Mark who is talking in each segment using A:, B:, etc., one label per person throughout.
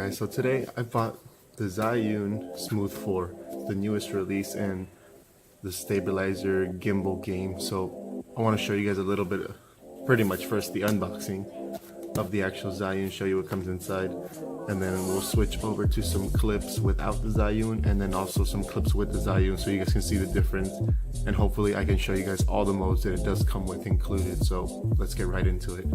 A: guys, so today I bought the ZhiYun Smooth 4, the newest release in the stabilizer gimbal game. So I want to show you guys a little bit of, pretty much first the unboxing of the actual ZhiYun, show you what comes inside, and then we'll switch over to some clips without the ZhiYun and then also some clips with the ZhiYun so you guys can see the difference, and hopefully I can show you guys all the modes that it does come with included. So let's get right into it.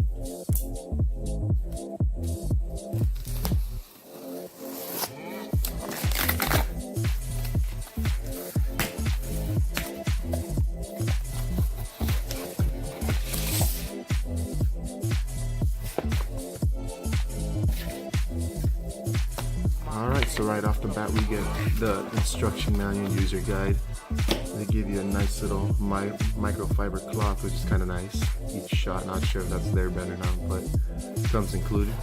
A: Alright, so right off the bat we get the instruction manual user guide. They give you a nice little microfiber cloth, which is kind of nice. Each shot, not sure if that's there better now, but comes included.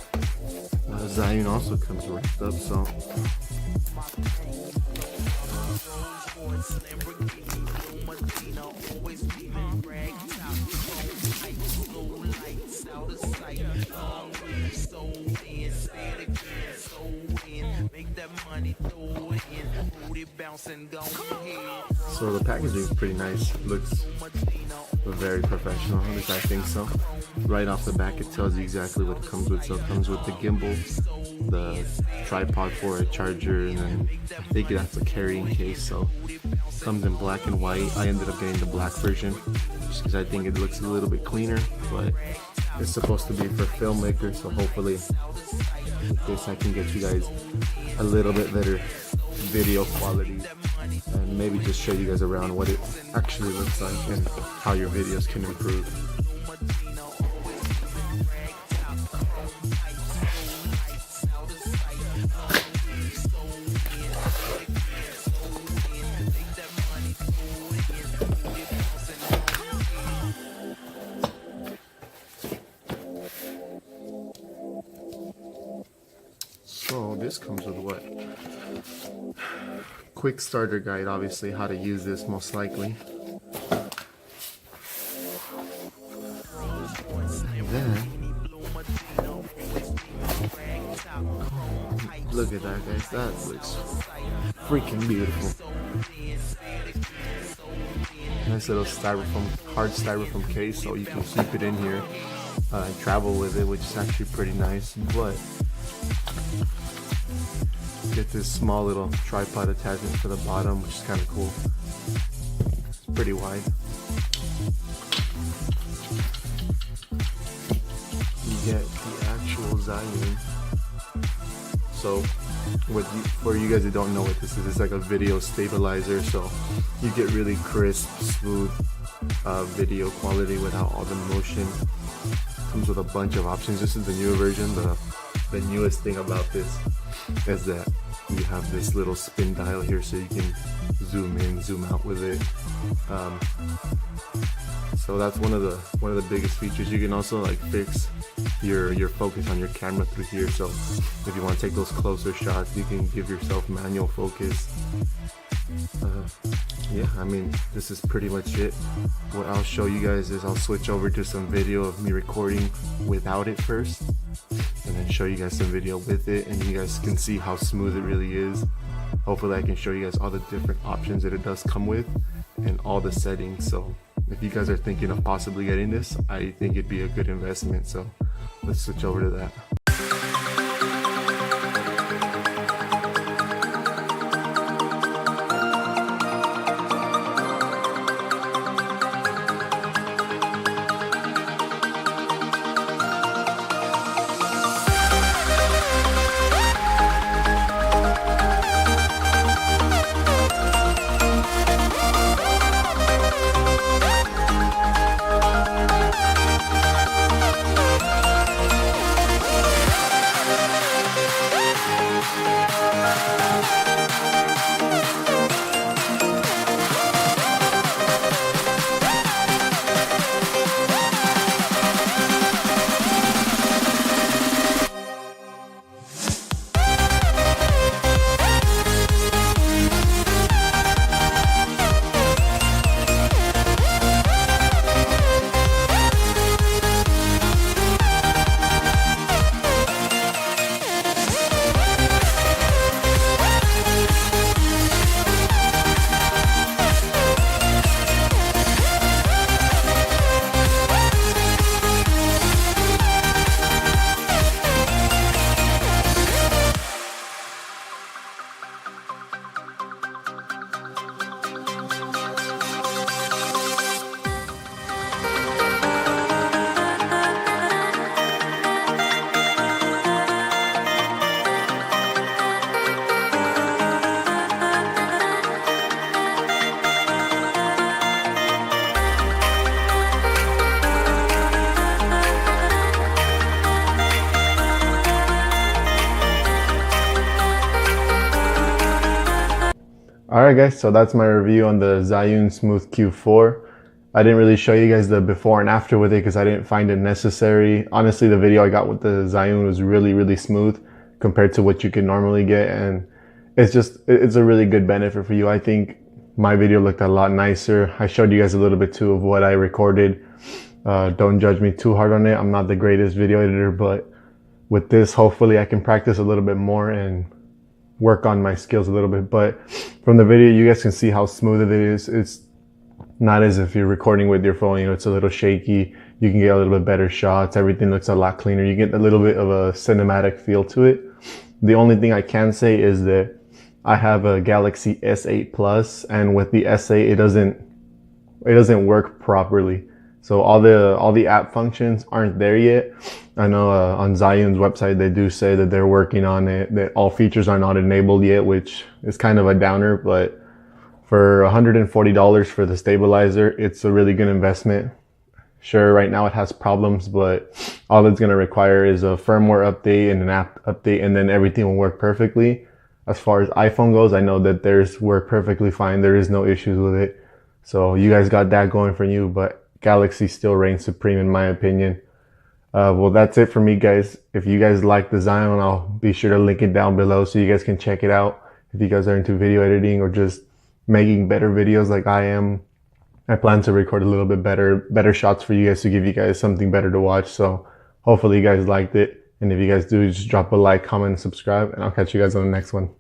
A: ZhiYun also comes wrapped up, so so the packaging is pretty nice. Looks very professional, at least I think so. Right off the back it tells you exactly what it comes with. So it comes with the gimbal, the tripod for a charger, and then I think that's a carrying case. So it comes in black and white. I ended up getting the black version just because I think it looks a little bit cleaner, but it's supposed to be for filmmakers, so hopefully with this I can get you guys a little bit better video quality and maybe just show you guys around what it actually looks like and how your videos can improve. So this comes with what? Quick starter guide, obviously how to use this most likely. And then, look at that guys, that looks freaking beautiful. Nice little hard styrofoam case, so you can keep it in here and travel with it, which is actually pretty nice. But get this small little tripod attachment for the bottom, which is kind of cool. It's pretty wide. You get the actual ZhiYun. So for you guys that don't know what this is, it's like a video stabilizer, so you get really crisp, smooth video quality without all the motion. Comes with a bunch of options. This is the newer version. The newest thing about this is that you have this little spin dial here, so you can zoom in, zoom out with it. So that's one of the biggest features. You can also like fix your focus on your camera through here. So if you want to take those closer shots, you can give yourself manual focus. Yeah, I mean, this is pretty much it. What I'll show you guys is I'll switch over to some video of me recording without it first, and then show you guys some video with it, and you guys can see how smooth it really is. Hopefully I can show you guys all the different options that it does come with and all the settings. So if you guys are thinking of possibly getting this, I think it'd be a good investment. So let's switch over to that. Alright guys, so that's my review on the ZhiYun Smooth Q4. I didn't really show you guys the before and after with it because I didn't find it necessary. Honestly, the video I got with the ZhiYun was really smooth compared to what you can normally get, and it's a really good benefit for you. I think my video looked a lot nicer. I showed you guys a little bit too of what I recorded. Don't judge me too hard on it. I'm not the greatest video editor, but with this, hopefully I can practice a little bit more and work on my skills a little bit. But from the video, you guys can see how smooth it is. It's not as if you're recording with your phone, you know, it's a little shaky. You can get a little bit better shots. Everything looks a lot cleaner. You get a little bit of a cinematic feel to it. The only thing I can say is that I have a Galaxy S8 Plus, and with the S8, it doesn't work properly. So all the app functions aren't there yet. I know on ZhiYun's website they do say that they're working on it, that all features are not enabled yet, which is kind of a downer, but for $140 for the stabilizer, it's a really good investment. Sure, right now it has problems, but all it's going to require is a firmware update and an app update, and then everything will work perfectly. As far as iPhone goes, I know that theirs work perfectly fine. There is no issues with it. So you guys got that going for you, but Galaxy still reigns supreme in my opinion. Well, that's it for me, guys. If you guys like the ZhiYun, I'll be sure to link it down below so you guys can check it out. If you guys are into video editing or just making better videos like I am, I plan to record a little bit better shots for you guys to give you guys something better to watch. So hopefully you guys liked it. And if you guys do, just drop a like, comment, and subscribe, and I'll catch you guys on the next one.